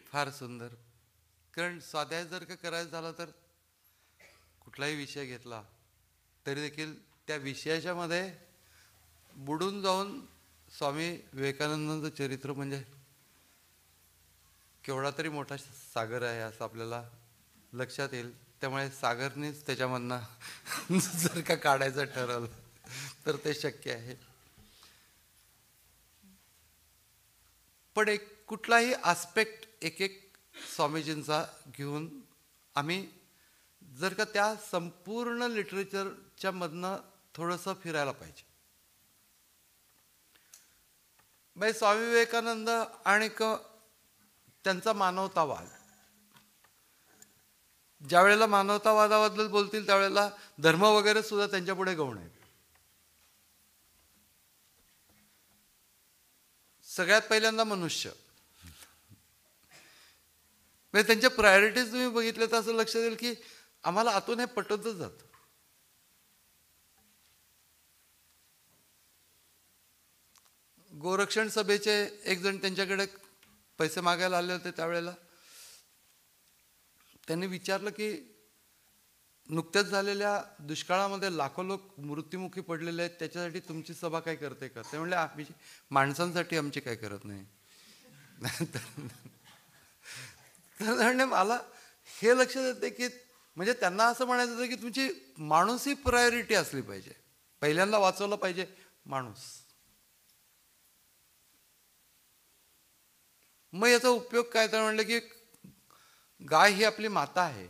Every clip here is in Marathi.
फार सुंदर. कारण स्वाध्याय जर का करायचं झालं तर कुठलाही विषय घेतला तरी देखील त्या विषयाच्या मध्ये बुडून जाऊन स्वामी विवेकानंदांचं चरित्र म्हणजे केवढा तरी मोठा सागर आहे असं आपल्याला लक्षात येईल. त्यामुळे सागरनेच त्याच्यामधनं जर का काढायचं ठरवलं तर ते शक्य आहे. पण एक कुठलाही आस्पेक्ट एक एक स्वामीजींचा घेऊन आम्ही जर का त्या संपूर्ण लिटरेचरच्या मधनं थोडंसं फिरायला पाहिजे. म्हणजे स्वामी विवेकानंद आणि त्यांचा मानवतावाद, ज्या वेळेला मानवतावादाबद्दल बोलतील त्यावेळेला धर्म वगैरे सुद्धा त्यांच्या पुढे गौण आहेत. सगळ्यात पहिल्यांदा मनुष्य, म्हणजे त्यांच्या प्रायोरिटीज तुम्ही बघितले तर असं लक्षात येईल की आम्हाला आतून हे पटतच जातं. गोरक्षण सभेचे एक जण त्यांच्याकडे पैसे मागायला आले होते. त्यावेळेला त्यांनी विचारलं की नुकत्याच झालेल्या दुष्काळामध्ये लाखो लोक मृत्युमुखी पडलेले आहेत, त्याच्यासाठी तुमची सभा काय करते का? ते म्हणले आम्ही माणसांसाठी आमची काय करत नाही. तर मला हे लक्षात येते की म्हणजे त्यांना असं म्हणायचं होतं की तुमची माणूस ही प्रायोरिटी असली पाहिजे. पहिल्यांदा वाचवलं पाहिजे माणूस. मग याचा उपयोग काय? तर म्हणलं की गाय ही आपली माता आहे.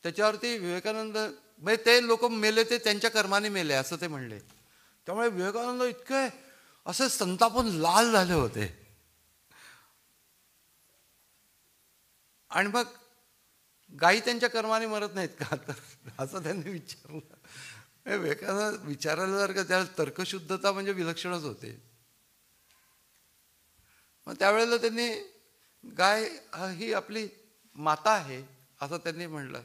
त्याच्यावरती विवेकानंद म्हणजे ते लोक मेले ते त्यांच्या कर्माने मेले असं ते म्हणले. त्यामुळे विवेकानंद इतके असे संतापून लाल झाले होते. आणि मग गायी त्यांच्या कर्माने मरत नाहीत का तर असं त्यांनी विचारलं. विवेकानंद विचारायला जर का त्याला तर्कशुद्धता म्हणजे विलक्षणच होते. मग त्यावेळेला त्यांनी गाय ही आपली माता आहे असं त्यांनी म्हणलं.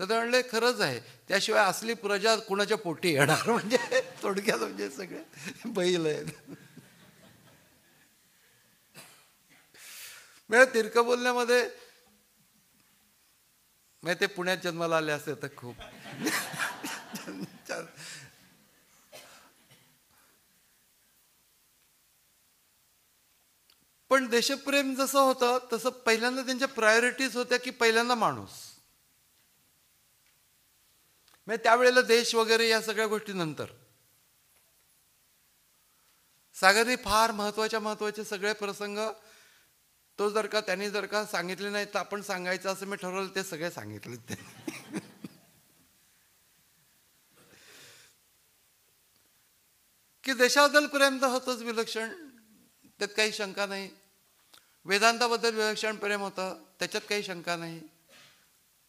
तर ते म्हणले खरंच आहे, त्याशिवाय असली प्रजा कुणाच्या पोटी येणार. म्हणजे थोडक्यात म्हणजे सगळे बैल आहेत. म्हणजे तिरकं बोलण्यामध्ये म्हणजे ते पुण्यात जन्माला आले असते तर खूप. पण देशप्रेम जसं होतं तसं पहिल्यांदा त्यांच्या प्रायोरिटीज होत्या की पहिल्यांदा माणूस. म्हणजे त्यावेळेला देश वगैरे या सगळ्या गोष्टी नंतर. सागरने फार महत्वाचे सगळे प्रसंग तो जर का त्यांनी जर का सांगितले नाही तर आपण सांगायचं असं मी ठरवलं, ते सगळे सांगितले त्यांनी. की देशाबद्दल प्रेम तर होतच विलक्षण, त्यात काही शंका नाही. वेदांताबद्दल विलक्षण प्रेम होतं, त्याच्यात काही शंका नाही.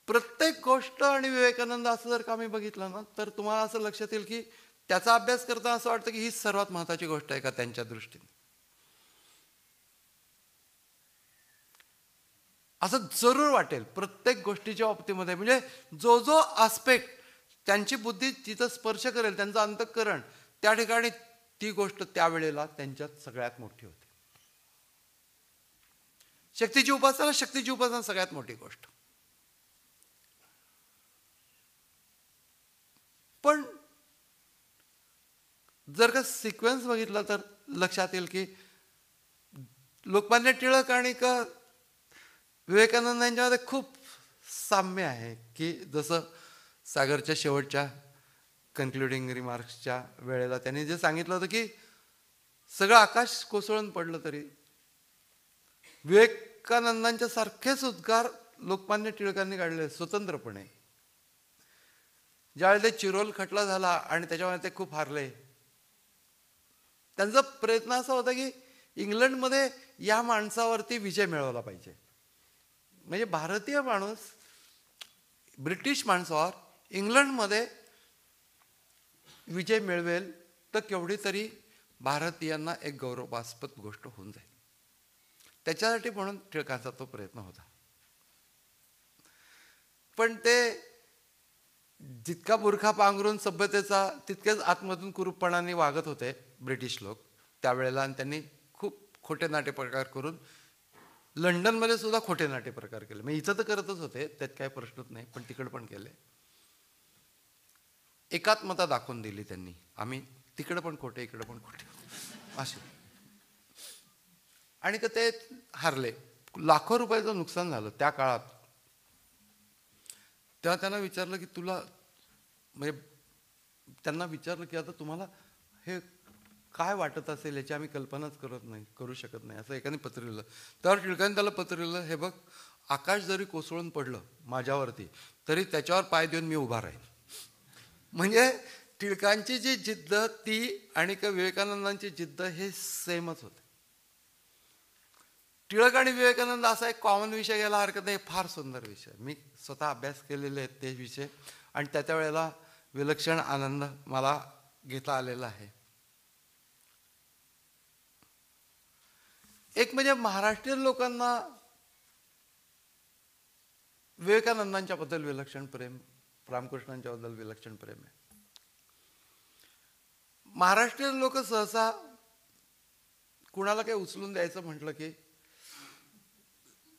प्रत्येक गोष्ट आणि विवेकानंद असं जर का आम्ही बघितलं ना तर तुम्हाला असं लक्षात येईल की त्याचा अभ्यास करताना असं वाटतं की ही सर्वात महत्वाची गोष्ट आहे का त्यांच्या दृष्टीने. असं जरूर वाटेल प्रत्येक गोष्टीच्या बाबतीमध्ये. म्हणजे जो जो आस्पेक्ट त्यांची बुद्धी जिथं स्पर्श करेल, त्यांचं अंतःकरण, त्या ठिकाणी ती गोष्ट त्यावेळेला त्यांच्यात सगळ्यात मोठी होती. शक्तीची उपासना सगळ्यात मोठी गोष्ट. पण जर का सिक्वेन्स बघितला तर लक्षात येईल की लोकमान्य टिळक आणि विवेकानंद यांच्यामध्ये खूप साम्य आहे. की जसं सागरच्या शेवटच्या कन्क्लुडिंग रिमार्क्सच्या वेळेला त्यांनी जे सांगितलं होतं की सगळं आकाश कोसळून पडलं तरी विवेकानंदांच्या सारखेच उद्गार लोकमान्य टिळकांनी काढले स्वतंत्रपणे. ज्यावेळेला ते चिरोल खटला झाला आणि त्याच्यामध्ये ते खूप हारले, त्यांचा प्रयत्न असा होता की इंग्लंडमध्ये या माणसावरती विजय मिळवला पाहिजे. म्हणजे भारतीय माणूस ब्रिटिश माणसावर इंग्लंडमध्ये विजय मिळवेल तर केवढी तरी भारतीयांना एक गौरवास्पद गोष्ट होऊन जाईल. त्याच्यासाठी म्हणून टिळकांचा तो प्रयत्न होता. पण ते जितका बुरखा पांघरून सभ्यतेचा तितकेच आतमधून कुरूपपणाने वागत होते ब्रिटिश लोक त्यावेळेला. आणि त्यांनी खूप खोटे नाटे प्रकार करून लंडनमध्ये सुद्धा खोटे नाटे प्रकार केले. मग इथं तर करतच होते, त्यात काही प्रश्नच नाही, पण तिकडे पण केले. एकात्मता दाखवून दिली त्यांनी. आम्ही तिकडे पण खोटे, इकडे पण खोटे असे. आणि ते हारले. लाखो रुपयाचं नुकसान झालं त्या काळात. तेव्हा त्यांना विचारलं की तुला, म्हणजे त्यांना विचारलं की आता तुम्हाला हे काय वाटत असेल, याची आम्ही कल्पनाच करू शकत नाही, असं एकाने पत्र लिहिलं. त्यावर टिळकांनी त्याला पत्र लिहिलं, हे बघ, आकाश जरी कोसळून पडलं माझ्यावरती तरी त्याच्यावर पाय देऊन मी उभा राहीन. म्हणजे टिळकांची जी जिद्द ती आणि विवेकानंदांची जिद्द हे सेमच होते. टिळक आणि विवेकानंद असा एक कॉमन विषय घ्यायला हरकत नाही. फार सुंदर विषय, मी स्वतः अभ्यास केलेले आहेत ते विषय, आणि त्या वेळेला विलक्षण आनंद मला घेता आलेला आहे. एक म्हणजे महाराष्ट्रीयन लोकांना विवेकानंदांच्या बद्दल विलक्षण प्रेम, रामकृष्णांच्या बद्दल विलक्षण प्रेम आहे. महाराष्ट्रीयन लोक सहसा कुणाला काही उचलून द्यायचं म्हटलं की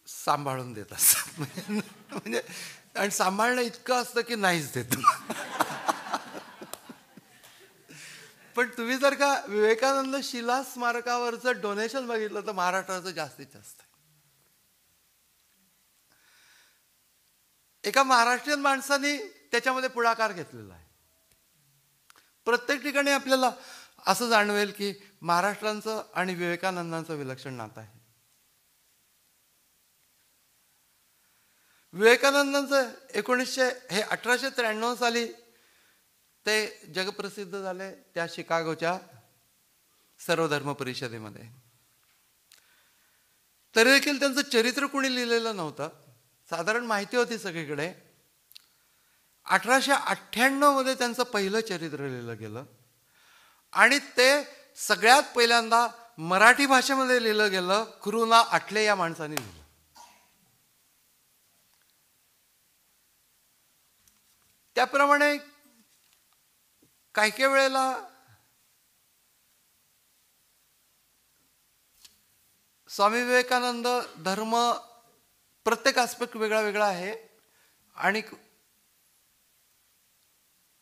सांभाळून देत असतात. म्हणजे आणि सांभाळणं इतकं असतं की नाहीच देत. पण तुम्ही जर का विवेकानंद शिला स्मारकावरचं डोनेशन बघितलं तर महाराष्ट्राचं जास्तीत जास्त आहे. एका महाराष्ट्रीयन माणसाने त्याच्यामध्ये पुढाकार घेतलेला आहे. प्रत्येक ठिकाणी आपल्याला असं जाणवेल की महाराष्ट्रांचं आणि विवेकानंदांचं विलक्षण नातं आहे. विवेकानंदांचं 1893 साली ते जगप्रसिद्ध झाले त्या शिकागोच्या सर्वधर्म परिषदेमध्ये. तरी देखील त्यांचं चरित्र कुणी लिहिलेलं नव्हतं, साधारण माहिती होती सगळीकडे. 1898 मध्ये त्यांचं पहिलं चरित्र लिहिलं गेलं आणि ते सगळ्यात पहिल्यांदा मराठी भाषेमध्ये लिहिलं गेलं. कृ.ना. आठले या माणसाने लिहिलं. त्याप्रमाणे काही वेळेला स्वामी विवेकानंद धर्म प्रत्येक आस्पेक्ट वेगळा वेगळा आहे आणि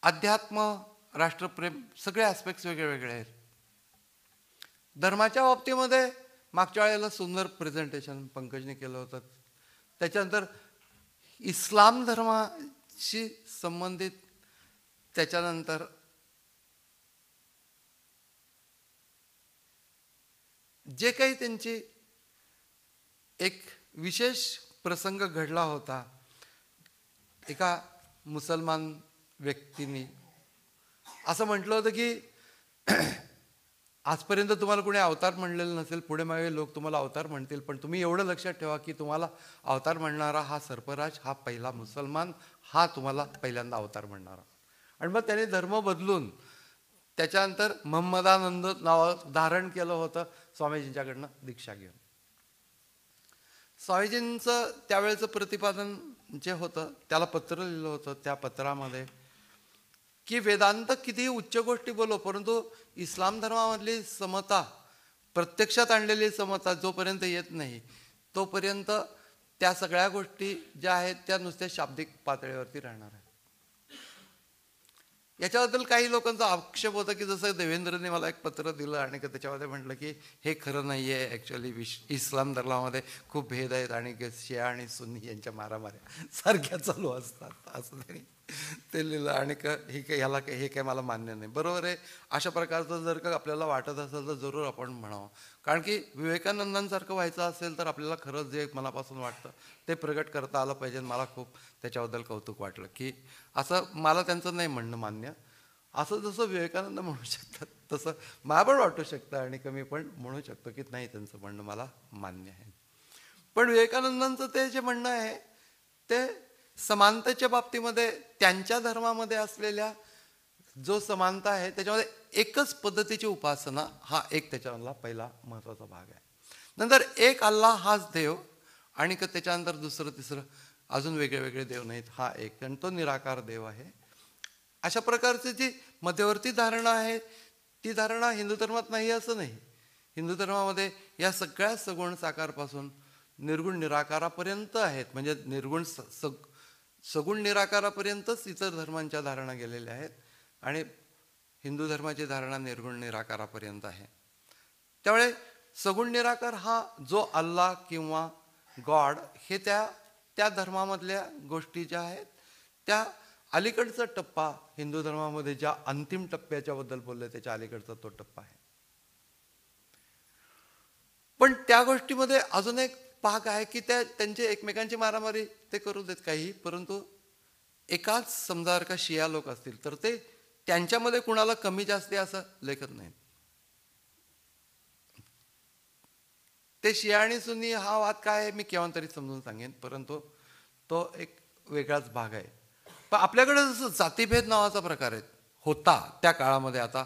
अध्यात्म, राष्ट्रप्रेम सगळे आस्पेक्ट्स वेगळे वेगळे आहेत. धर्माच्या बाबतीमध्ये मागच्या वेळेला सुंदर प्रेझेंटेशन पंकजने केलं होतं. त्याच्यानंतर इस्लाम धर्माशी संबंधित, त्याच्यानंतर जे काही त्यांची एक विशेष प्रसंग घडला होता. एका मुसलमान व्यक्तीने असं म्हटलं होतं की आजपर्यंत तुम्हाला कोणी अवतार म्हणलेलं नसेल, पुढे मागे लोक तुम्हाला अवतार म्हणतील, पण तुम्ही एवढं लक्षात ठेवा की तुम्हाला अवतार म्हणणारा हा सर्पराज, हा पहिला मुसलमान, हा तुम्हाला पहिल्यांदा अवतार म्हणणारा. आणि मग त्याने धर्म बदलून त्याच्यानंतर महम्मदानंद नाव धारण केलं होतं स्वामीजींच्याकडनं दीक्षा घेऊन. स्वामीजींचं त्यावेळेचं प्रतिपादन जे होतं त्याला पत्र लिहिलं होतं. त्या पत्रामध्ये की वेदांत कितीही उच्च गोष्टी बोलो, परंतु इस्लाम धर्मामधली समता, प्रत्यक्षात आणलेली समता जोपर्यंत येत नाही तोपर्यंत त्या सगळ्या गोष्टी ज्या आहेत त्या नुसत्या शाब्दिक पातळीवरती राहणार आहेत. याच्याबद्दल काही लोकांचा आक्षेप होता की जसं देवेंद्रने मला एक पत्र दिलं आणि त्याच्यामध्ये म्हटलं की हे खरं नाही आहे, ॲक्च्युअली इस्लाम धर्मामध्ये खूप भेद आहेत आणि शिया आणि सुन्नी यांच्या मारामाऱ्या सारख्या चालू असतात, असं त्यांनी ते लिहिलं. आणि हे काय मला मान्य नाही. बरोबर आहे, अशा प्रकारचं जर का आपल्याला वाटत असेल तर जरूर आपण म्हणावं. कारण की विवेकानंदांसारखं व्हायचं असेल तर आपल्याला खरंच जे मनापासून वाटतं ते प्रगट करता आलं पाहिजे. मला खूप त्याच्याबद्दल कौतुक वाटलं की असं मला त्यांचं नाही म्हणणं मान्य, असं जसं विवेकानंद म्हणू शकतात तसं मला पण वाटू शकतं आणि कमी पण म्हणू शकतो की नाही त्यांचं म्हणणं मला मान्य आहे. पण विवेकानंदांचं ते जे म्हणणं आहे ते समानतेच्या बाबतीमध्ये त्यांच्या धर्मामध्ये असलेल्या जो समानता आहे त्याच्यामध्ये एकच पद्धतीची उपासना हा एक त्याच्यामधला पहिला महत्त्वाचा भाग आहे. नंतर एक अल्लाह हाच देव आणि त्याच्यानंतर दुसरं तिसरं अजून वेगळे वेगळे देव नाहीत, हा एक, आणि तो निराकार देव आहे. अशा प्रकारची जी मध्यवर्ती धारणा आहे ती धारणा हिंदू धर्मात नाही असं नाही. हिंदू धर्मामध्ये या सगळ्या सगुण साकारपासून निर्गुण निराकारापर्यंत आहेत. म्हणजे निर्गुण सगुण निराकारापर्यंतच इतर धर्मांच्या धारणा गेलेल्या आहेत आणि हिंदू धर्माची धारणा निर्गुण निराकारापर्यंत आहे. त्यामुळे सगुण निराकार हा जो अल्लाह किंवा गॉड हे त्या धर्मामधल्या गोष्टी ज्या आहेत त्या अलीकडचा टप्पा हिंदू धर्मामध्ये ज्या अंतिम टप्प्याच्या बद्दल बोलले त्याच्या अलीकडचा तो टप्पा आहे. पण त्या गोष्टीमध्ये अजून एक भाग आहे की त्यांचे एकमेकांची मारामारी ते करू देत काही, परंतु एकाच समजा का शिया लोक असतील तर ते त्यांच्यामध्ये कुणाला कमी जास्ती असं लेखत नाहीत. ते शिया आणि सुन्नी हा वाद काय आहे मी केव्हा तरी समजून सांगेन, परंतु तो एक वेगळाच भाग आहे. पण आपल्याकडे जसं जातीभेद नावाचा प्रकार आहे होता त्या काळामध्ये, आता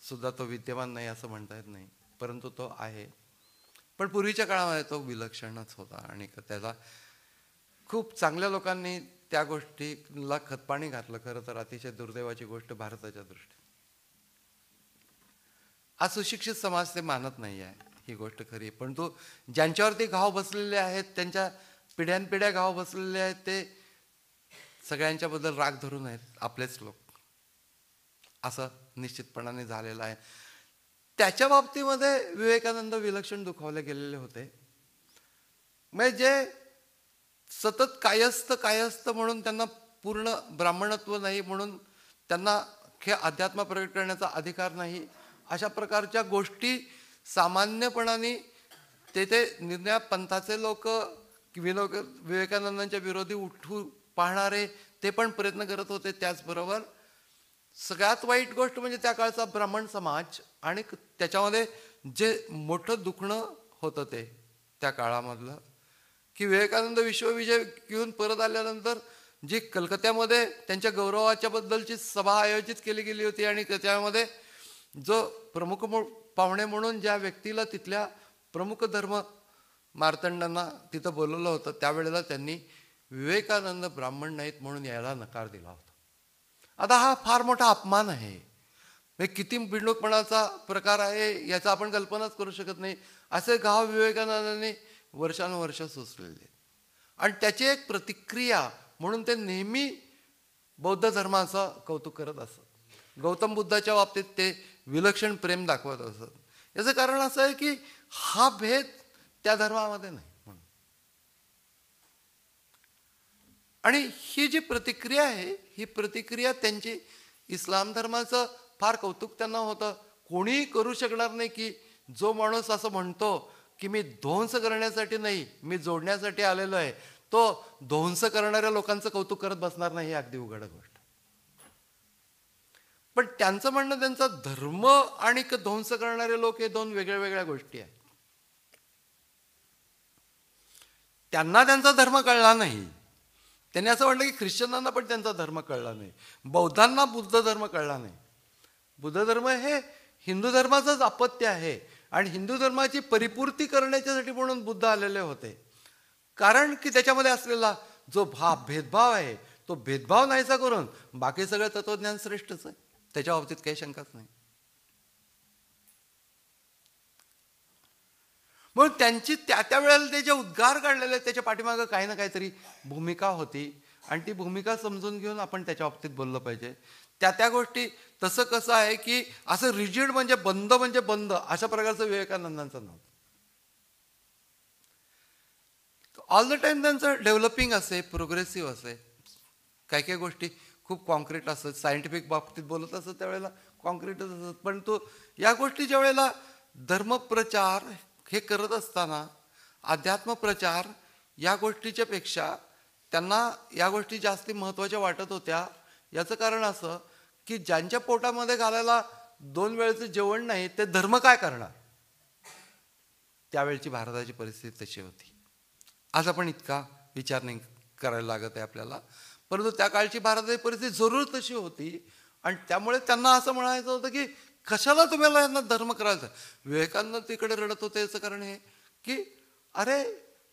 सुद्धा तो विद्यमान नाही असं म्हणता येत नाही, परंतु तो आहे. पण पूर्वीच्या काळामध्ये तो विलक्षणच होता आणि त्याला खूप चांगल्या लोकांनी त्या गोष्टीला खतपाणी घातलं. खरं तर अतिशय दुर्दैवाची गोष्ट भारताच्या दृष्टीने. आज सुशिक्षित समाज ते मानत नाही आहे ही गोष्ट खरी, पण तो ज्यांच्यावरती घाव बसलेले आहेत त्यांच्या पिढ्यानपिढ्या घाव बसलेले आहेत ते सगळ्यांच्याबद्दल राग धरून आहेत आपलेच लोक, असं निश्चितपणाने झालेलं आहे. त्याच्या बाबतीमध्ये विवेकानंद विलक्षण दुखावले गेलेले होते. म्हणजे जे सतत कायस्थ म्हणून त्यांना पूर्ण ब्राह्मणत्व नाही म्हणून त्यांना हे अध्यात्म प्रकट करण्याचा अधिकार नाही, अशा प्रकारच्या गोष्टी सामान्यपणाने तेथे निर्णय पंथाचे लोक विवेकानंदांच्या विरोधी उठू पाहणारे ते पण प्रयत्न करत होते. त्याचबरोबर सगळ्यात वाईट गोष्ट म्हणजे त्या काळचा ब्राह्मण समाज आणि त्याच्यामध्ये जे मोठं दुखणं होतं ते त्या काळामधलं की विवेकानंद विश्वविजय घेऊन परत आल्यानंतर जी कलकत्त्यामध्ये त्यांच्या गौरवाच्या बद्दलची सभा आयोजित केली गेली होती आणि त्याच्यामध्ये जो प्रमुख पाहुणे म्हणून ज्या व्यक्तीला तिथल्या प्रमुख धर्म मार्तंडांना तिथं बोलवलं होतं त्यावेळेला त्यांनी विवेकानंद ब्राह्मण नाहीत म्हणून यायला नकार दिला होता. आता हा फार मोठा अपमान आहे. किती बिंडोकपणाचा प्रकार आहे याचा आपण कल्पनाच करू शकत नाही. असे घाव विवेकानंदांनी वर्षानुवर्ष सोसलेले आणि त्याची एक प्रतिक्रिया म्हणून ते नेहमी बौद्ध धर्माचं कौतुक करत असत. गौतम बुद्धाच्या बाबतीत ते विलक्षण प्रेम दाखवत असत. याचं कारण असं आहे की हा भेद त्या धर्मामध्ये नाही म्हणून. आणि ही जी प्रतिक्रिया आहे ही प्रतिक्रिया त्यांची इस्लाम धर्माचं फार कौतुक त्यांना होतं. कोणीही करू शकणार नाही की जो माणूस असं म्हणतो की मी ध्वंस करण्यासाठी नाही मी जोडण्यासाठी आलेलो आहे तो ध्वंस करणाऱ्या लोकांचं कौतुक करत बसणार नाही. ही अगदी उघड गोष्ट. पण त्यांचं म्हणणं त्यांचा धर्म आणि ध्वंस करणारे लोक हे दोन वेगळ्या वेगळ्या गोष्टी आहेत. त्यांना त्यांचा धर्म कळला नाही. त्यांनी असं म्हटलं की ख्रिश्चनांना पण त्यांचा धर्म कळला नाही, बौद्धांना बुद्ध धर्म कळला नाही. बुद्ध धर्म हे हिंदू धर्माचंच अपत्य आहे आणि हिंदू धर्माची परिपूर्ती करण्याच्यासाठी म्हणून बुद्ध आलेले होते. कारण की त्याच्यामध्ये असलेला जो भेदभाव आहे तो भेदभाव नाहीसा करून बाकी सगळं तत्वज्ञान श्रेष्ठच आहे, त्याच्या बाबतीत काही शंकाच नाही. म्हणून त्यांची त्या वेळेला ते जे उद्गार काढलेले त्याच्या पाठीमागं काही ना काहीतरी भूमिका होती आणि ती भूमिका समजून घेऊन आपण त्याच्या बाबतीत बोललं पाहिजे. त्या गोष्टी तसं कसं आहे की असं रिजिड म्हणजे बंद अशा प्रकारचं विवेकानंदांचं नव्हतं. ऑल द टाइम त्यांचं डेव्हलपिंग असे प्रोग्रेसिव्ह असे काही काही गोष्टी खूप कॉन्क्रीट असत. सायंटिफिक बाबतीत बोलत असत त्यावेळेला कॉन्क्रीटच असत. पण तो या गोष्टी ज्या वेळेला धर्मप्रचार हे करत असताना अध्यात्म प्रचार या गोष्टीच्या पेक्षा त्यांना या गोष्टी जास्ती महत्त्वाच्या वाटत होत्या. याचं कारण असं की ज्यांच्या पोटामध्ये घालायला 2 वेळेचं जेवण नाही ते धर्म काय करणार. त्यावेळची भारताची परिस्थिती तशी होती. आज आपण इतका विचार नाही करायला लागत आहे आपल्याला, परंतु त्या काळची भारताची परिस्थिती जरूर तशी होती आणि त्यामुळे त्यांना असं म्हणायचं होतं की कशाला तुम्हाला यांना धर्म करायचा. विवेकानंद तिकडे रडत होते. याचं कारण हे की अरे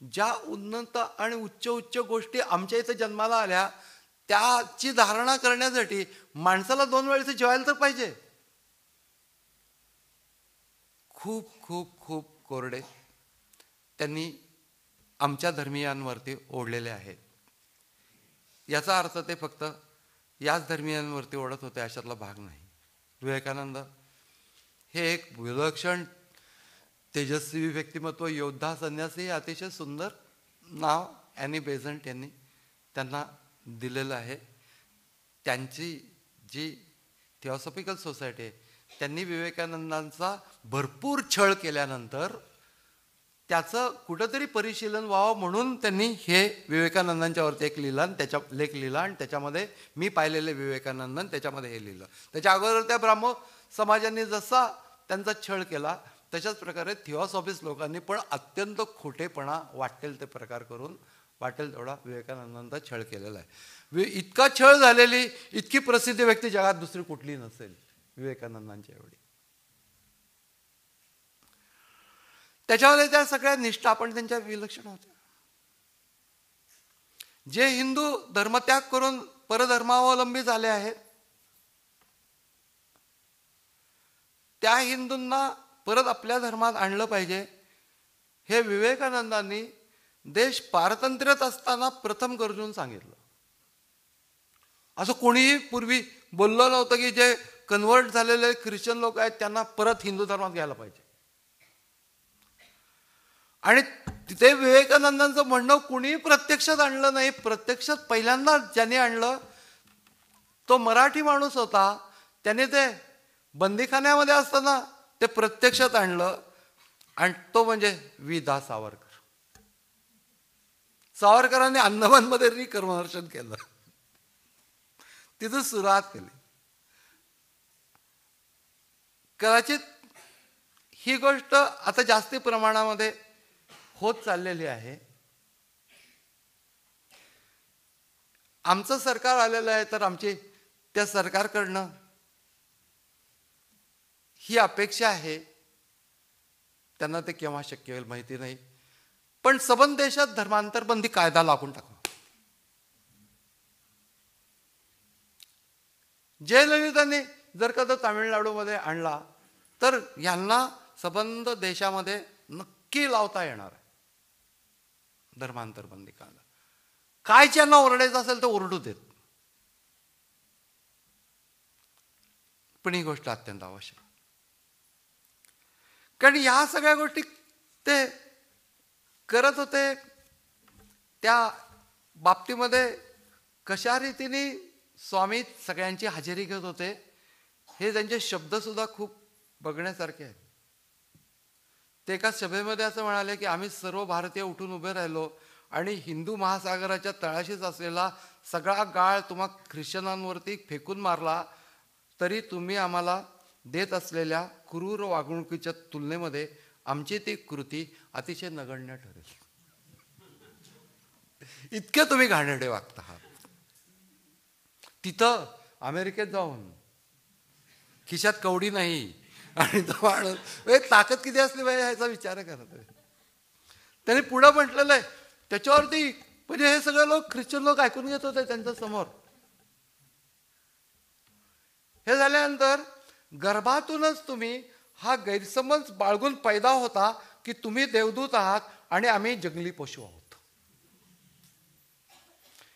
ज्या उन्नत आणि उच्च गोष्टी आमच्या इथं जन्माला आल्या त्याची धारणा करण्यासाठी माणसाला 2 वेळेचं जेवायला तर पाहिजे. खूप खूप खूप कोरडे त्यांनी आमच्या धर्मीयांवरती ओढलेले आहेत. याचा अर्थ ते फक्त याच धर्मीयांवरती ओढत होते अशातला भाग नाही. विवेकानंद हे एक विलक्षण तेजस्वी व्यक्तिमत्व, योद्धा, संन्यासी, अतिशय सुंदर नाव ॲनी बेझंट यांनी त्यांना दिलेलं आहे. त्यांची जी थिऑसॉफिकल सोसायटी आहे त्यांनी विवेकानंदांचा भरपूर छळ केल्यानंतर त्याचं कुठंतरी परिशीलन व्हावं म्हणून त्यांनी हे विवेकानंदांच्यावरती एक लिहिला आणि त्याच्या लेख लिहिला आणि त्याच्यामध्ये मी पाहिलेले विवेकानंदन त्याच्यामध्ये हे लिहिलं. त्याच्या त्या ब्राह्मण समाजांनी जसा त्यांचा छळ केला तशाच प्रकारे थिऑसॉफिस्ट लोकांनी पण अत्यंत खोटेपणा वाटेल ते प्रकार करून वाटेल तेवढा विवेकानंदांचा छळ केलेला आहे. इतका छळ झालेली इतकी प्रसिद्ध व्यक्ती जगात दुसरी कुठली नसेल विवेकानंदांच्या एवढी. त्याच्यामध्ये त्या सगळ्या निष्ठा पण त्यांच्या विलक्षण होत्या. जे हिंदू धर्मत्याग करून परधर्मावलंबी झाले आहेत त्या हिंदूंना परत आपल्या धर्मात आणलं पाहिजे हे विवेकानंदांनी देश पारतंत्र्यात असताना प्रथम गरजून सांगितलं. असं कोणीही पूर्वी बोललं नव्हतं की जे कन्वर्ट झालेले ख्रिश्चन लोक आहेत त्यांना परत हिंदू धर्मात घ्यायला पाहिजे. आणि तिथे विवेकानंदांचं म्हणणं कुणीही प्रत्यक्षात आणलं नाही. प्रत्यक्षात पहिल्यांदा ज्याने आणलं तो मराठी माणूस होता. त्याने ते बंदीखान्यामध्ये असताना ते प्रत्यक्षात आणलं आणि तो म्हणजे वि. दा. सावरकर. सावरकरांनी अंदमानमध्ये रिकन्व्हर्शन केलं, तिथं सुरुवात केली. कदाचित ही गोष्ट आता जास्ती प्रमाणामध्ये होत चाललेली आहे. आमचं सरकार आलेलं आहे तर आमची त्या सरकारकडनं ही अपेक्षा आहे. त्यांना ते केव्हा शक्य होईल माहिती नाही, पण सबंध देशात धर्मांतर बंदी कायदा लागून टाकू. जयललितांनी जर का तो तामिळनाडूमध्ये आणला तर यांना सबंध देशामध्ये नक्की लावता येणार आहे धर्मांतर बंदी कायदा. काय ज्यांना ओरडायचं असेल तर ओरडू देत, पण ही गोष्ट अत्यंत आवश्यक. कारण या सगळ्या गोष्टी ते करत होते त्या बाबतीमध्ये कशा रीतीने स्वामी सगळ्यांची हजेरी घेत होते हे त्यांचे शब्द सुद्धा खूप बघण्यासारखे आहेत. ते एका सभेमध्ये असं म्हणाले की आम्ही सर्व भारतीय उठून उभे राहिलो आणि हिंदू महासागराच्या तळाशीच असलेला सगळा गाळ तुम्हा ख्रिश्चनांवरती फेकून मारला तरी तुम्ही आम्हाला देत असलेल्या क्रूर वागणुकीच्या तुलनेमध्ये आमची ती कृती अतिशय नगण्य ठरेल. इतके तुम्ही घाणेरडे वागत आहात. तिथं अमेरिकेत जाऊन खिशात कवडी नाही आणि तो माणूस ताकद किती असली पाहिजे ह्याचा विचार करत. त्याने पुढं म्हटलेलं आहे त्याच्यावरती म्हणजे हे सगळे लोक ख्रिश्चन लोक ऐकून घेत होते त्यांच्या समोर. हे झाल्यानंतर गर्भातूनच तुम्ही हा गैरसमज बाळगून पैदा होता की तुम्ही देवदूत आहात आणि आम्ही जंगली पशु आहोत.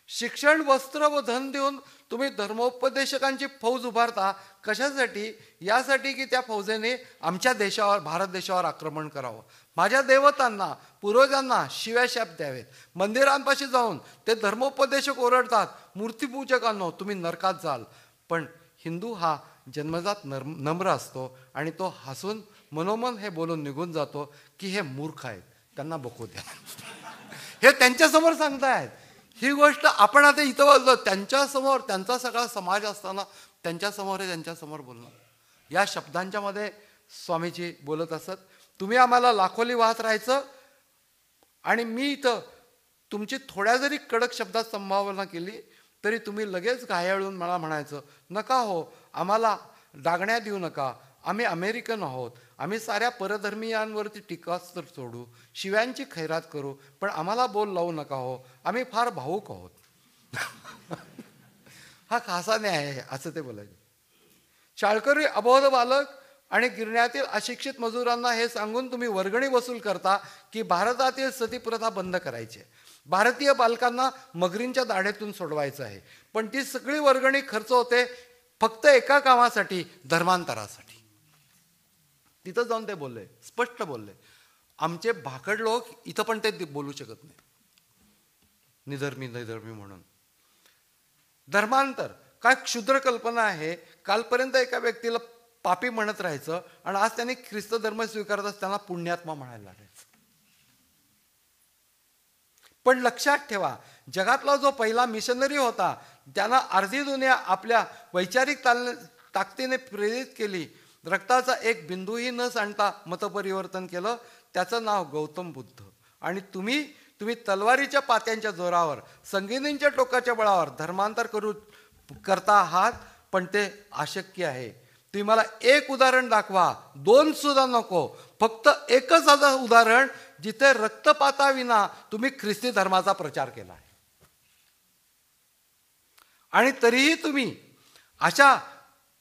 शिक्षण, वस्त्र व धन देऊन तुम्ही धर्मोपदेशकांची फौज उभारता. कशासाठी? यासाठी की त्या फौजेने आमच्या देशावर, भारत देशावर आक्रमण करावं, माझ्या देवतांना, पूर्वजांना शिव्याशाप द्यावेत. मंदिरांपाशी जाऊन ते धर्मोपदेशक ओरडतात, मूर्तीपूजकांनो तुम्ही नरकात जाल. पण हिंदू हा जन्मजात नम्र असतो आणि तो हसून मनोमन हे बोलून निघून जातो की हे मूर्ख आहेत, त्यांना बघू द्या. हे त्यांच्यासमोर सांगतायत ही गोष्ट. आपण आता इथं बोललो त्यांच्यासमोर, त्यांचा सगळा समाज असताना त्यांच्यासमोर हे त्यांच्यासमोर बोलणं. या शब्दांच्या मध्ये स्वामीजी बोलत असत. तुम्ही आम्हाला लाखोली वाहत राहायचं आणि मी इथं तुमची थोड्या जरी कडक शब्दात संभावना केली तरी तुम्ही लगेच घायाळून मला म्हणायचं नका हो, आम्हाला डागण्या देऊ नका, आम्ही अमेरिकन आहोत, आम्ही साऱ्या परधर्मीयांवरती टीकास्त्र सोडू, शिव्यांची खैरात करू, पण आम्हाला बोल लावू नका हो, आम्ही फार भावूक आहोत. हा खासा न्याय आहे असं ते बोलायचे. शाळकरी अबोध बालक आणि गिरण्यातील अशिक्षित मजुरांना हे सांगून तुम्ही वर्गणी वसूल करता की भारतातील सतीप्रथा बंद करायची आहे, भारतीय बालकांना मगरींच्या दाढेतून सोडवायचं आहे. पण ती सगळी वर्गणी खर्च होते फक्त एका कामासाठी, धर्मांतरासाठी. तिथं जाऊन ते बोलले, स्पष्ट बोलले. आमचे भाकड लोक इथं पण ते बोलू शकत नाही, निधर्मी म्हणून. धर्मांतर काय क्षुद्र कल्पना आहे. कालपर्यंत एका व्यक्तीला पापी म्हणत राहायचं आणि आज त्यांनी ख्रिस्त धर्म स्वीकारत असताना पुण्यात्मा म्हणायला लागायचं. पण लक्षात ठेवा, जगातला जो पहिला मिशनरी होता त्यानं अर्धी दुनिया आपल्या वैचारिक ताकदीने प्रेरित केली. रक्ताचा एक बिंदूही न सांडता मतपरिवर्तन केलं. त्याचं नाव गौतम बुद्ध. आणि तुम्ही तलवारीच्या पात्यांच्या जोरावर, संगिनींच्या टोकाच्या बळावर धर्मांतर करता आहात, पण ते अशक्य आहे. तुम्ही मला एक उदाहरण दाखवा, 2 सुद्धा नको, फक्त एकच उदाहरण जिथे रक्तपाताविना तुम्ही ख्रिस्ती धर्माचा प्रचार केला आहे. आणि तरीही तुम्ही अशा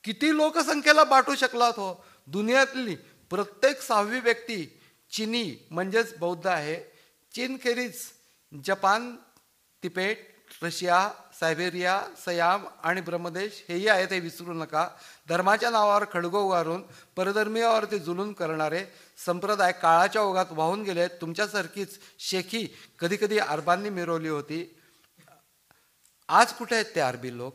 किती लोकसंख्येला बाटू शकलात हो. दुनियातली प्रत्येक 6वी व्यक्ती चीनी म्हणजेच बौद्ध आहे. चीनखेरीज Japan, Tibet, Russia, Siberia, Siam आणि ब्रह्मदेश हेही आहेत, हे विसरू नका. धर्माच्या नावावर खडगो उगारून परधर्मीयावरती जुलूम करणारे संप्रदाय काळाच्या ओघात वाहून गेले. तुमच्यासारखीच शेखी कधी अरबांनी मिरवली होती. आज कुठे आहेत ते अरबी लोक?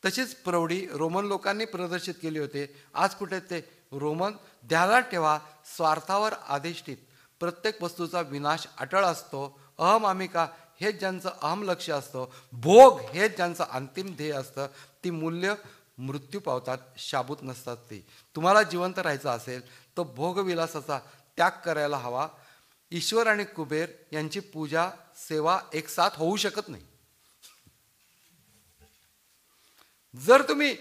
तशीच प्रौढी रोमन लोकांनी प्रदर्शित केली होती. आज कुठे आहेत ते रोमन? ध्यानात ठेवा, स्वार्थावर अधिष्ठित प्रत्येक वस्तूचा विनाश अटळ असतो. अहमामिका हेच ज्यांचं अहम लक्ष असतं, भोग हेच ज्यांचं अंतिम ध्येय असतं, ती मूल्य मृत्यू पावतात, शाबूत नसतात. ती तुम्हाला जिवंत राहायचं असेल तर भोगविलासाचा त्याग करायला हवा. ईश्वर आणि कुबेर यांची पूजा सेवा एक साथ होऊ शकत नाही. जर तुम्ही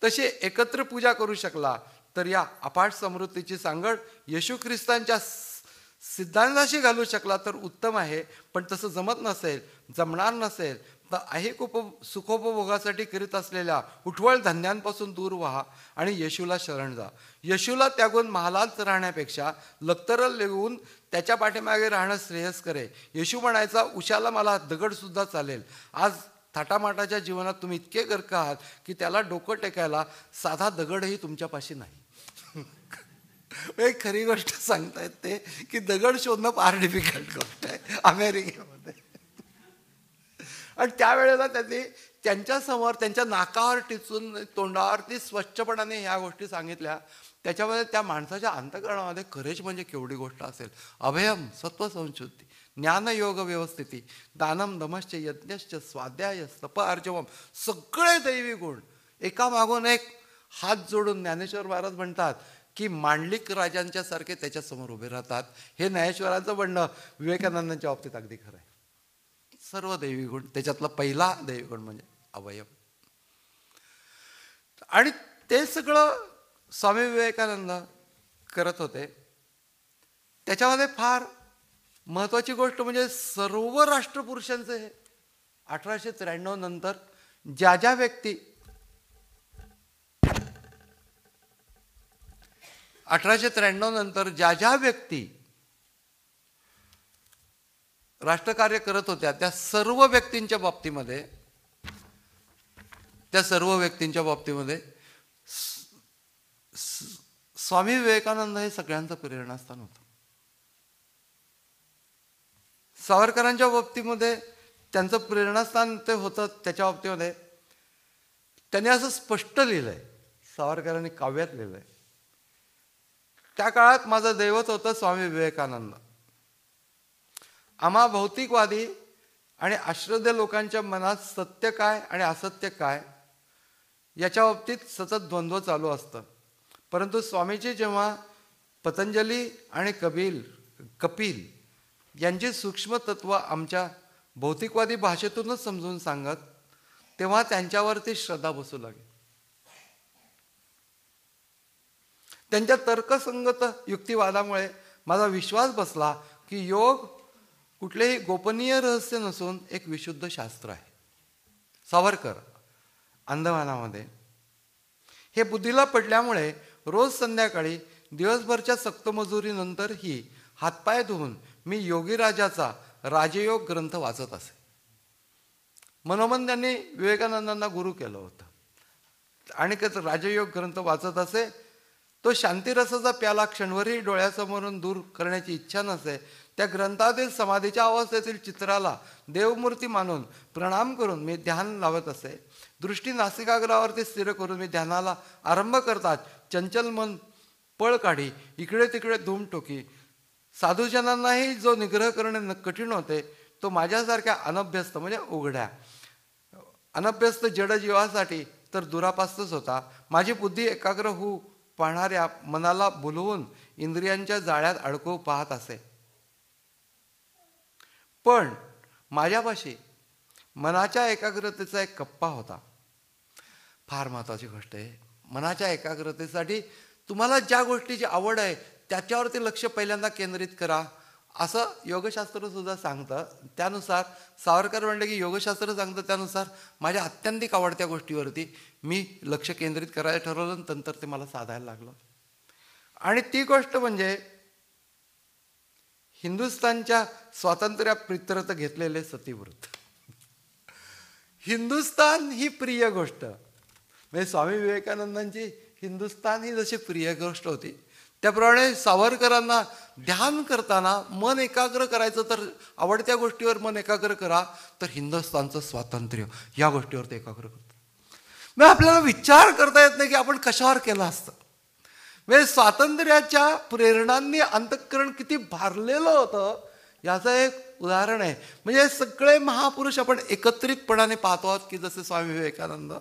तशी एकत्र पूजा करू शकला तर या अपाट समृद्धीची सांगड येशू ख्रिस्तांच्या सिद्धांताशी घालू शकला तर उत्तम आहे. पण तसं जमणार नसेल तर ऐहिक सुखोपभोगासाठी करीत असलेल्या उठवळ धंद्यांपासून दूर व्हा आणि येशूला शरण जा. येशूला त्यागून महालात राहण्यापेक्षा लक्तर लिहून त्याच्या पाठीमागे राहणं श्रेयस्कर आहे. येशू म्हणायचा, उशाला मला दगडसुद्धा चालेल. आज थाटामाटाच्या जीवनात तुम्ही इतके गर्क आहात की त्याला डोकं टेकायला साधा दगडही तुमच्यापाशी नाही. एक खरी गोष्ट सांगतायत ते की दगड शोधणं फार डिफिकल्ट गोष्ट आहे अमेरिकेमध्ये. आणि त्यावेळेला त्यांच्या समोर त्यांच्या नाकावर टिचून तोंडावरती स्वच्छपणाने ह्या गोष्टी सांगितल्या. त्याच्यामध्ये त्या माणसाच्या अंतःकरणामध्ये करेज म्हणजे केवढी गोष्ट असेल. अभयम, सत्वसंशुद्धी, ज्ञानयोग व्यवस्थिती, दानम दमश्च यज्ञश्च स्वाध्याय तप अर्जवम, सगळे दैवी गुण एकामागून एक हात जोडून ज्ञानेश्वर महाराज म्हणतात की मांडलिक राजांच्या सारखे त्याच्यासमोर उभे राहतात. हे ज्ञानेश्वरांचं म्हणणं विवेकानंदांच्या बाबतीत अगदी खरं आहे. सर्व दैवी गुण, त्याच्यातला पहिला दैवी गुण म्हणजे अवयव. आणि ते सगळं स्वामी विवेकानंद करत होते. त्याच्यामध्ये फार महत्वाची गोष्ट म्हणजे सर्व राष्ट्रपुरुषांचे हे 1893 नंतर ज्या व्यक्ती 1893 नंतर ज्या व्यक्ती राष्ट्रकार्य करत होत्या त्या सर्व व्यक्तींच्या बाबतीमध्ये स्वामी विवेकानंद हे सगळ्यांचं प्रेरणास्थान होतं. सावरकरांच्या बाबतीमध्ये त्यांचं प्रेरणास्थान ते होतं. त्याच्या बाबतीमध्ये त्यांनी असं स्पष्ट लिहिलंय, सावरकरांनी काव्यात लिहिलंय, त्या काळात माझं दैवत होतं स्वामी विवेकानंद. आम्हा भौतिकवादी आणि अश्रद्धेय लोकांच्या मनात सत्य काय आणि असत्य काय याच्या बाबतीत सतत द्वंद्व चालू असतं. परंतु स्वामीजी जेव्हा पतंजली आणि कपिल यांची सूक्ष्म तत्व आमच्या भौतिकवादी भाषेतूनच समजून सांगत, तेव्हा त्यांच्यावरती श्रद्धा बसू लागली. त्यांच्या तर्कसंगत युक्तिवादामुळे माझा विश्वास बसला की योग कुठलेही गोपनीय रहस्य नसून एक विशुद्ध शास्त्र आहे. सावरकर अंदमानामध्ये हे बुद्धीला पडल्यामुळे रोज संध्याकाळी दिवसभरच्या सक्तमजुरीनंतरही हातपाय धुवून मी योगीराजाचा राजयोग ग्रंथ वाचत असे. मनोमन त्यांनी विवेकानंदांना गुरु केलं होतं आणि राजयोग ग्रंथ वाचत असे. तो शांतिरसाचा प्याला क्षणभरही डोळ्यासमोरून दूर करण्याची इच्छा नसे. त्या ग्रंथातील समाधीच्या अवस्थेतील चित्राला देवमूर्ती मानून प्रणाम करून मी ध्यान लावत असे. दृष्टी नासिकाग्रावरती स्थिर करून मी ध्यानाला आरंभ करताच चंचल मन पळ काढी इकडे तिकडे धूम टोकी. साधूजनांनाही जो निग्रह करणे कठीण होते तो माझ्यासारख्या अनभ्यस्त म्हणजे उघड्या अनभ्यस्त जडजीवासाठी तर दुरापास्तच होता. माझी बुद्धी एकाग्र होऊ पाहणाऱ्या मनाला भुलवून इंद्रियांच्या जाळ्यात अडकवू पाहत असे. पण माझ्यापाशी मनाच्या एकाग्रतेचा एक कप्पा होता. फार महत्वाची गोष्ट आहे. मनाच्या एकाग्रतेसाठी तुम्हाला ज्या गोष्टीची आवड आहे त्याच्यावरती लक्ष पहिल्यांदा केंद्रित करा असं योगशास्त्र सुद्धा सांगतं. त्यानुसार सावरकर म्हणले की योगशास्त्र सांगतं त्यानुसार माझ्या अत्यंतिक आवडत्या गोष्टीवरती मी लक्ष केंद्रित करायला ठरवलं. नंतर ते मला साधायला लागलं. आणि ती गोष्ट म्हणजे हिंदुस्थानच्या स्वातंत्र्याप्रित्यर्थ घेतलेले सतीव्रत. हिंदुस्थान ही प्रिय गोष्ट म्हणजे स्वामी विवेकानंदांची हिंदुस्थान ही जशी प्रिय गोष्ट होती त्याप्रमाणे सावरकरांना ध्यान करताना मन एकाग्र करायचं तर आवडत्या गोष्टीवर मन एकाग्र करा तर हिंदुस्थानचं स्वातंत्र्य या गोष्टीवर ते एकाग्र करतात. मग आपल्याला विचार करता येत नाही की आपण कशावर केलं असतं. म्हणजे स्वातंत्र्याच्या प्रेरणांनी अंतःकरण किती भारलेलं होतं याचं एक उदाहरण आहे. म्हणजे सगळे महापुरुष आपण एकत्रितपणाने पाहतो आहोत की जसे स्वामी विवेकानंद,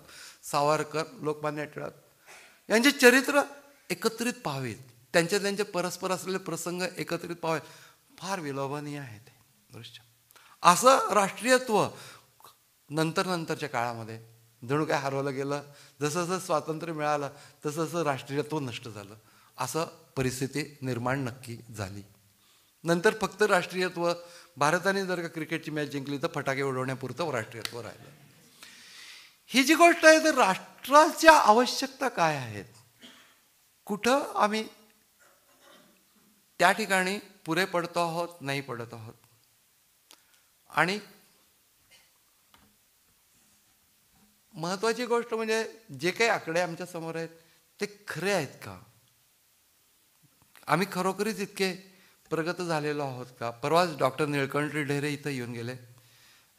सावरकर, लोकमान्य टिळक यांचे चरित्र एकत्रित पाहावेत. त्यांचे परस्पर असलेले प्रसंग एकत्रित पाहावे. फार विलोभनीय आहे ते दृश्य. असं राष्ट्रीयत्व नंतरच्या काळामध्ये जणू काय हरवलं गेलं. जसं जसं स्वातंत्र्य मिळालं तसं जसं राष्ट्रीयत्व नष्ट झालं असं परिस्थिती निर्माण नक्की झाली. नंतर फक्त राष्ट्रीयत्व भारताने जर का क्रिकेटची मॅच जिंकली तर फटाके उडवण्यापुरतं राष्ट्रीयत्व राहिलं. ही जी गोष्ट आहे तर राष्ट्राच्या आवश्यकता काय आहेत, कुठं आम्ही त्या ठिकाणी पुरे पडतो आहोत नाही पडत आहोत, आणि महत्वाची गोष्ट म्हणजे जे काही आकडे आमच्या समोर आहेत ते खरे आहेत का, आम्ही खरोखरीच इतके प्रगत झालेलो आहोत का. परवाच डॉक्टर निळकंठ ढेरे इथं येऊन गेले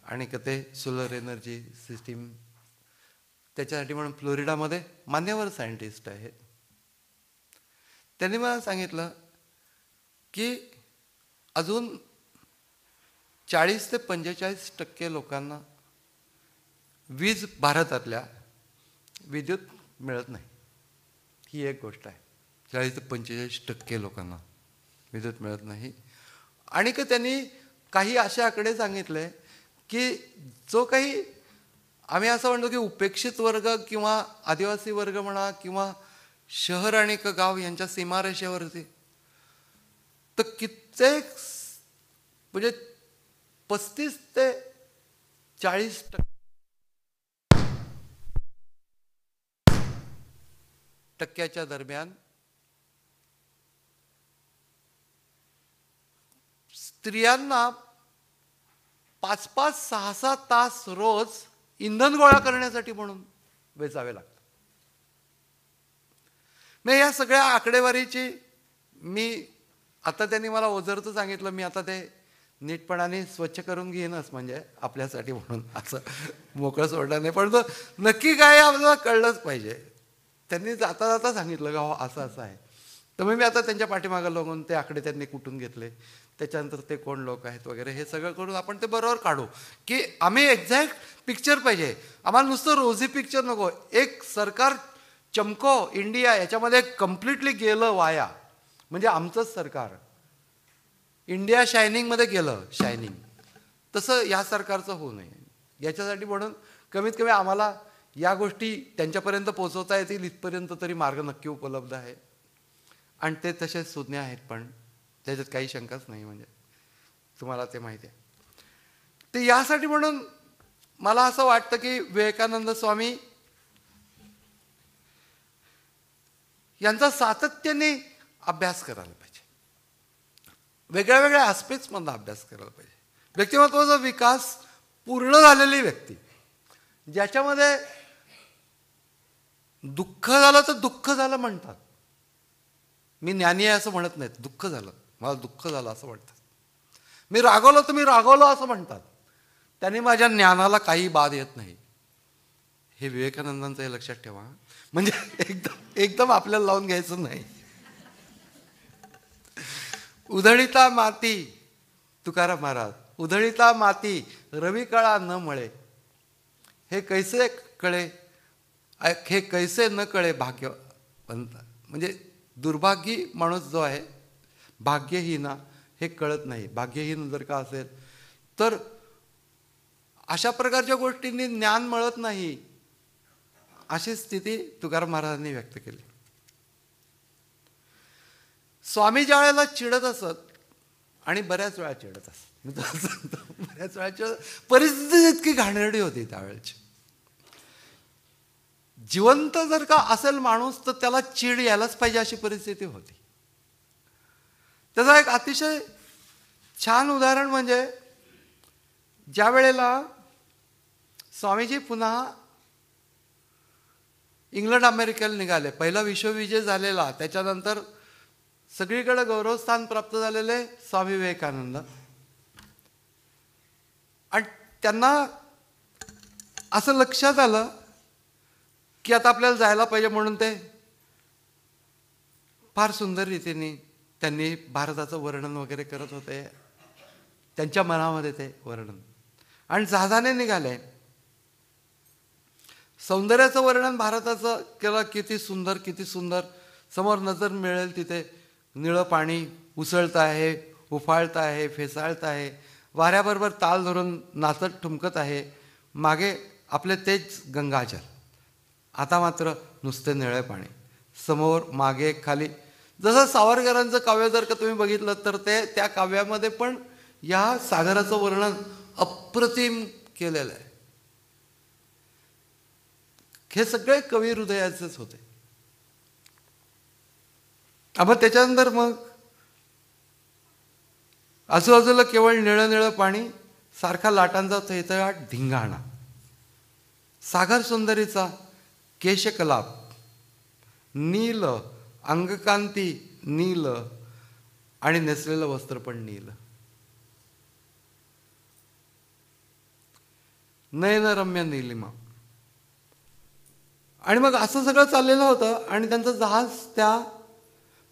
आणि ते सोलर एनर्जी सिस्टीम त्याच्यासाठी म्हणून फ्लोरिडामध्ये मान्यवर सायंटिस्ट आहेत. त्यांनी मला सांगितलं की अजून 40 ते 45% लोकांना वीज भारतातल्या विद्युत मिळत नाही. ही एक गोष्ट आहे. 40 ते 45% लोकांना विद्युत मिळत नाही. आणि त्यांनी काही असे आकडे सांगितले की जो काही आम्ही असं म्हणतो की उपेक्षित वर्ग किंवा आदिवासी वर्ग म्हणा किंवा शहर आणि गाव यांच्या सीमारेषेवरती तर कित्येक म्हणजे 35 ते 40% दरम्यान स्त्रियांना 5-5, 6-6 तास रोज इंधन गोळा करण्यासाठी म्हणून वेचावे लागतात. मग या सगळ्या आकडेवारीची मी आता त्यांनी मला ओझरचं सांगितलं, मी आता ते नीटपणाने स्वच्छ करून घेईनच म्हणजे आपल्यासाठी म्हणून असं मोकळं सोडलं नाही, पण तो नक्की काय आपल्याला कळलंच पाहिजे. त्यांनी जाता जाता सांगितलं का हो असं असं आहे. तर मी आता त्यांच्या पाठीमागं लागून ते आकडे त्यांनी कुठून घेतले, त्याच्यानंतर ते कोण लोक आहेत वगैरे हे सगळं करून आपण ते बरोबर काढू की आम्ही एक्झॅक्ट पिक्चर पाहिजे. आम्हाला नुसतं रोजी पिक्चर नको. एक सरकार चमको इंडिया याच्यामध्ये कम्प्लिटली गेलं वाया, म्हणजे आमचंच सरकार इंडिया शायनिंगमध्ये गेलं शायनिंग, तसं या सरकारचं होऊ नये. याच्यासाठी म्हणून कमीत कमी आम्हाला या गोष्टी त्यांच्यापर्यंत पोहोचवता येतील इथपर्यंत तरी मार्ग नक्की उपलब्ध आहे. आणि ते तसेच सुज्ञ आहेत, पण त्याच्यात काही शंकाच नाही, म्हणजे तुम्हाला ते माहिती आहे. ते यासाठी म्हणून मला असं वाटतं की विवेकानंद स्वामी यांचा सातत्याने अभ्यास करायला पाहिजे. वेगळ्या वेगळ्या ॲस्पेक्ट्समधला अभ्यास करायला पाहिजे. व्यक्तिमत्वाचा विकास पूर्ण झालेली व्यक्ती, ज्याच्यामध्ये दुःख झालं तर दुःख झालं म्हणतात. मी ज्ञानी आहे असं म्हणत नाहीत. दुःख झालं, मला दुःख झालं असं म्हणतात. मी रागवलो तर मी रागवलो असं म्हणतात. त्यांनी माझ्या ज्ञानाला काही बाध येत नाही. हे विवेकानंदांचं हे लक्षात ठेवा. म्हणजे एकदम आपल्याला लावून घ्यायचं नाही. उधळीता माती, तुकाराम महाराज, उधळीता माती रवी कळा न मळे, हे कैसे कळे, हे कैसे न कळे भाग्यवंत. म्हणजे दुर्भाग्यी माणूस जो आहे, भाग्यहीना, हे कळत नाही. भाग्यहीन जर का असेल तर अशा प्रकारच्या गोष्टींनी ज्ञान मिळत नाही, अशी स्थिती तुकाराम महाराजांनी व्यक्त केली. स्वामी ज्या वेळेला चिडत असत, आणि बऱ्याच वेळा चिडत असत, मी तर सांगतो बऱ्याच वेळा परिस्थिती इतकी घाणेरडी होती त्यावेळेची. जिवंत जर का असेल माणूस तर त्याला चीड यायलाच पाहिजे अशी परिस्थिती होती. त्याचा एक अतिशय छान उदाहरण म्हणजे ज्या वेळेला स्वामीजी पुन्हा इंग्लंड अमेरिकेला निघाले, पहिला विश्वविजय झालेला, त्याच्यानंतर सगळीकडे गौरवस्थान प्राप्त झालेले स्वामी विवेकानंद, आणि त्यांना असं लक्षात आलं की आता आपल्याला जायला पाहिजे, म्हणून ते फार सुंदर रीतीने त्यांनी भारताचं वर्णन वगैरे करत होते. त्यांच्या मनामध्ये ते वर्णन, आणि जहाजाने निघाले. सौंदर्याचं वर्णन भारताचं केलं. किती सुंदर, किती सुंदर. समोर नजर मिळेल तिथे निळं पाणी उसळत आहे, उफाळत आहे, फेसाळत आहे, वाऱ्याबरोबर ताल धरून नाचत ठुमकत आहे. मागे आपले तेच गंगाजल, आता मात्र नुसते निळे पाणी. समोर मागे खाली. जसं सावरकरांचं काव्य जर का तुम्ही बघितलं तर ते त्या काव्यामध्ये पण या सागराचं वर्णन अप्रतिम केलेलं आहे. हे सगळे कवी हृदयाचेच होते. अब त्याच्यानंतर मग आजूबाजूला केवळ निळं निळं पाणी, सारखा लाटांचा थैथयाट, धिंगाणा. सागर सुंदरीचा केशकलाप, नील अंगकांती, नील, आणि नेसलेलं वस्त्र पण नील. नयनरम्य नीलिमा. आणि मग असं सगळं चाललेलं होतं, आणि त्यांचं जहाज त्या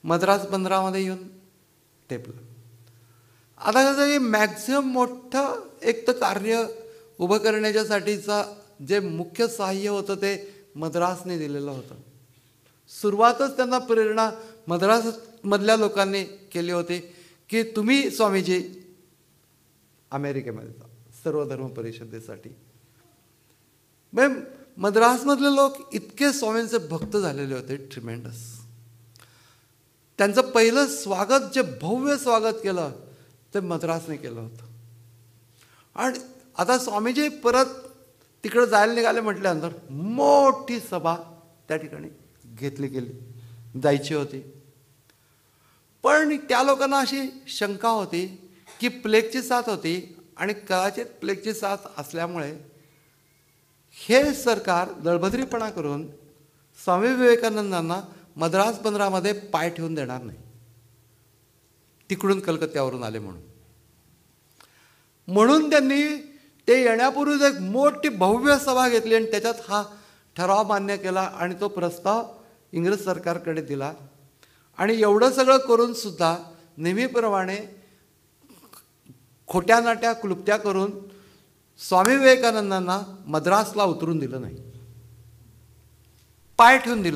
मद्रास बंदरामध्ये येऊन टेपलं. आता कसं मॅक्झिमम मोठं एक तर कार्य उभं करण्याच्यासाठीचा जे मुख्य सहाय्य होतं ते मद्रासने दिलेलं होतं. सुरुवातच त्यांना प्रेरणा मद्रासमधल्या लोकांनी केली होती की तुम्ही स्वामीजी अमेरिकेमध्ये जा सर्वधर्म परिषदेसाठी. मद्रासमधले लोक इतके स्वामींचे भक्त झालेले होते, ट्रिमेंडस. त्यांचं पहिलं स्वागत, जे भव्य स्वागत केलं ते मद्रासने केलं होतं. आणि आता स्वामीजी परत तिकडे जायला निघाले म्हटल्यानंतर मोठी सभा त्या ठिकाणी घेतली गेली, जायची होती. पण त्या लोकांना अशी शंका होती की प्लेगची साथ होती, आणि कदाचित प्लेगची साथ असल्यामुळे हे सरकार दळभद्रीपणा करून स्वामी विवेकानंदांना मद्रास बंदरामध्ये पाय ठेवून देणार नाही, तिकडून कलकत्त्यावरून आले म्हणून त्यांनी ते येण्यापूर्वीच एक मोठी भव्य सभा घेतली, आणि त्याच्यात हा ठराव मान्य केला, आणि तो प्रस्ताव इंग्रज सरकारकडे दिला. आणि एवढं सगळं करून सुद्धा नेहमीप्रमाणे खोट्या नाट्या क्लुप्त्या करून स्वामी विवेकानंदांना मद्रासला उतरून दिलं नाही, पाय ठेवून दिला.